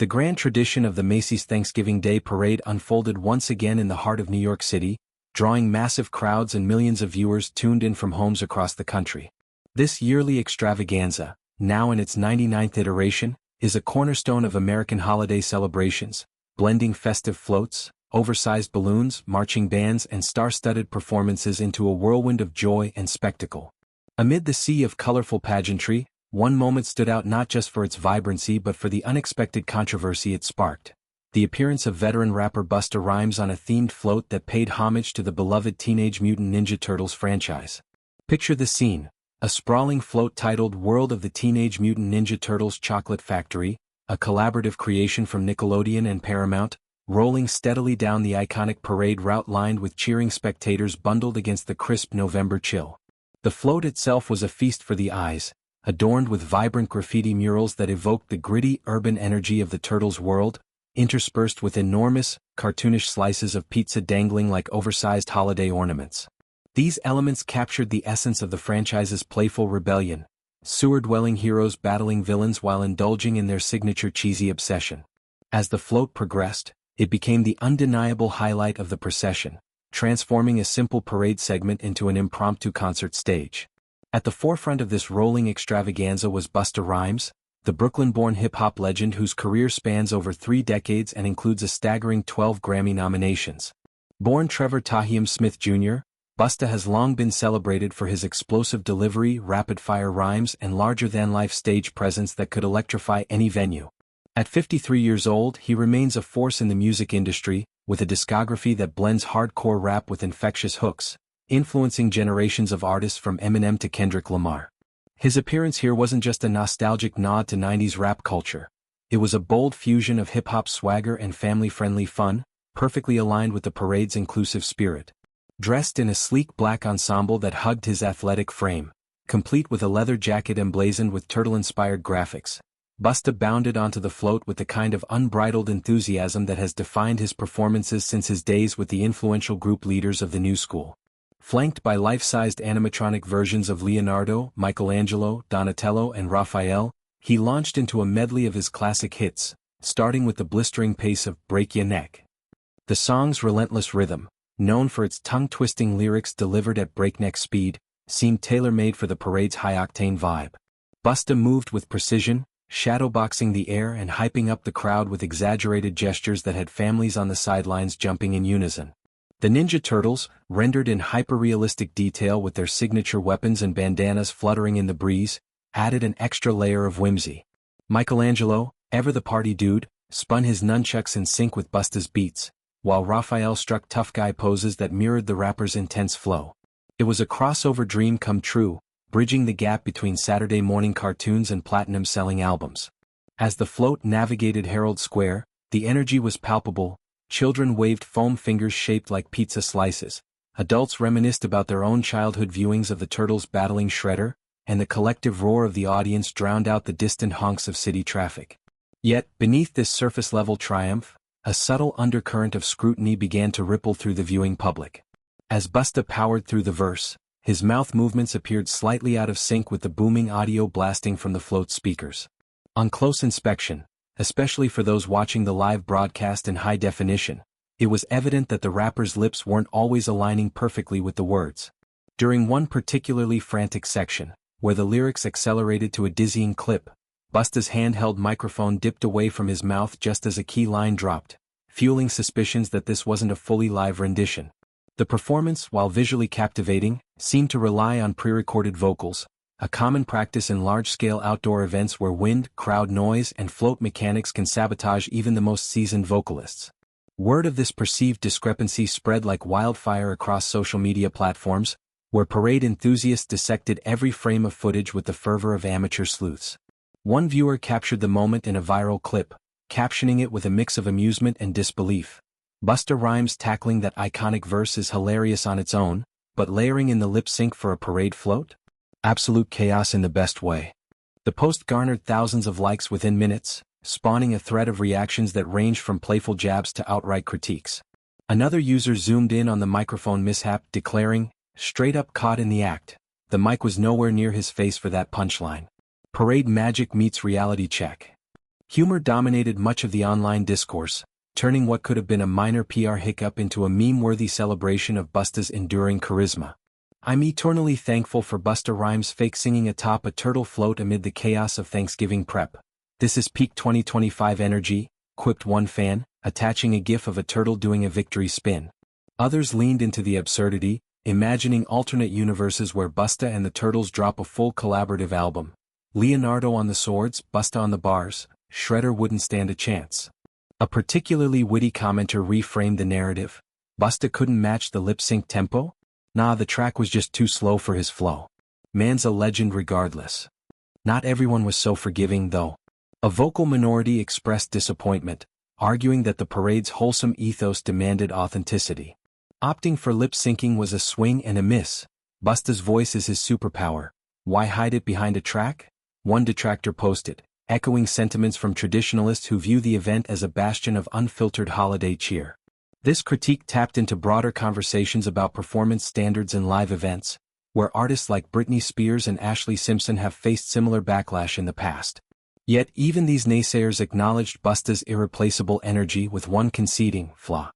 The grand tradition of the Macy's Thanksgiving Day Parade unfolded once again in the heart of New York City, drawing massive crowds and millions of viewers tuned in from homes across the country. This yearly extravaganza, now in its 99th iteration, is a cornerstone of American holiday celebrations, blending festive floats, oversized balloons, marching bands, and star-studded performances into a whirlwind of joy and spectacle. Amid the sea of colorful pageantry, one moment stood out not just for its vibrancy but for the unexpected controversy it sparked: the appearance of veteran rapper Busta Rhymes on a themed float that paid homage to the beloved Teenage Mutant Ninja Turtles franchise. Picture the scene: a sprawling float titled World of the Teenage Mutant Ninja Turtles Chocolate Factory, a collaborative creation from Nickelodeon and Paramount, rolling steadily down the iconic parade route lined with cheering spectators bundled against the crisp November chill. The float itself was a feast for the eyes, adorned with vibrant graffiti murals that evoked the gritty urban energy of the Turtles' world, interspersed with enormous, cartoonish slices of pizza dangling like oversized holiday ornaments. These elements captured the essence of the franchise's playful rebellion, sewer-dwelling heroes battling villains while indulging in their signature cheesy obsession. As the float progressed, it became the undeniable highlight of the procession, transforming a simple parade segment into an impromptu concert stage. At the forefront of this rolling extravaganza was Busta Rhymes, the Brooklyn-born hip-hop legend whose career spans over 3 decades and includes a staggering 12 Grammy nominations. Born Trevor Tahiam Smith Jr., Busta has long been celebrated for his explosive delivery, rapid-fire rhymes, and larger-than-life stage presence that could electrify any venue. At 53 years old, he remains a force in the music industry, with a discography that blends hardcore rap with infectious hooks, influencing generations of artists from Eminem to Kendrick Lamar. His appearance here wasn't just a nostalgic nod to 90s rap culture. It was a bold fusion of hip-hop swagger and family-friendly fun, perfectly aligned with the parade's inclusive spirit. Dressed in a sleek black ensemble that hugged his athletic frame, complete with a leather jacket emblazoned with turtle-inspired graphics, Busta bounded onto the float with the kind of unbridled enthusiasm that has defined his performances since his days with the influential group leaders of the New School. Flanked by life-sized animatronic versions of Leonardo, Michelangelo, Donatello, and Raphael, he launched into a medley of his classic hits, starting with the blistering pace of Break Ya Neck. The song's relentless rhythm, known for its tongue-twisting lyrics delivered at breakneck speed, seemed tailor-made for the parade's high-octane vibe. Busta moved with precision, shadowboxing the air and hyping up the crowd with exaggerated gestures that had families on the sidelines jumping in unison. The Ninja Turtles, rendered in hyper-realistic detail with their signature weapons and bandanas fluttering in the breeze, added an extra layer of whimsy. Michelangelo, ever the party dude, spun his nunchucks in sync with Busta's beats, while Raphael struck tough guy poses that mirrored the rapper's intense flow. It was a crossover dream come true, bridging the gap between Saturday morning cartoons and platinum-selling albums. As the float navigated Herald Square, the energy was palpable. Children waved foam fingers shaped like pizza slices, adults reminisced about their own childhood viewings of the Turtles battling Shredder, and the collective roar of the audience drowned out the distant honks of city traffic. Yet, beneath this surface-level triumph, a subtle undercurrent of scrutiny began to ripple through the viewing public. As Busta powered through the verse, his mouth movements appeared slightly out of sync with the booming audio blasting from the float's speakers. On close inspection, especially for those watching the live broadcast in high definition, it was evident that the rapper's lips weren't always aligning perfectly with the words. During one particularly frantic section, where the lyrics accelerated to a dizzying clip, Busta's handheld microphone dipped away from his mouth just as a key line dropped, fueling suspicions that this wasn't a fully live rendition. The performance, while visually captivating, seemed to rely on pre-recorded vocals, a common practice in large-scale outdoor events where wind, crowd noise, and float mechanics can sabotage even the most seasoned vocalists. Word of this perceived discrepancy spread like wildfire across social media platforms, where parade enthusiasts dissected every frame of footage with the fervor of amateur sleuths. One viewer captured the moment in a viral clip, captioning it with a mix of amusement and disbelief. Busta Rhymes tackling that iconic verse is hilarious on its own, but layering in the lip sync for a parade float? Absolute chaos in the best way. The post garnered thousands of likes within minutes, spawning a thread of reactions that ranged from playful jabs to outright critiques. Another user zoomed in on the microphone mishap, declaring, "Straight up caught in the act. The mic was nowhere near his face for that punchline. Parade magic meets reality check." Humor dominated much of the online discourse, turning what could have been a minor PR hiccup into a meme-worthy celebration of Busta's enduring charisma. I'm eternally thankful for Busta Rhymes fake singing atop a turtle float amid the chaos of Thanksgiving prep. This is peak 2025 energy, quipped one fan, attaching a gif of a turtle doing a victory spin. Others leaned into the absurdity, imagining alternate universes where Busta and the Turtles drop a full collaborative album. Leonardo on the swords, Busta on the bars, Shredder wouldn't stand a chance. A particularly witty commenter reframed the narrative. Busta couldn't match the lip-sync tempo? Nah, the track was just too slow for his flow. Man's a legend regardless. Not everyone was so forgiving though. A vocal minority expressed disappointment, arguing that the parade's wholesome ethos demanded authenticity. Opting for lip-syncing was a swing and a miss. Busta's voice is his superpower. Why hide it behind a track? One detractor posted, echoing sentiments from traditionalists who view the event as a bastion of unfiltered holiday cheer. This critique tapped into broader conversations about performance standards in live events, where artists like Britney Spears and Ashlee Simpson have faced similar backlash in the past. Yet even these naysayers acknowledged Busta's irreplaceable energy, with one conceding, flaw.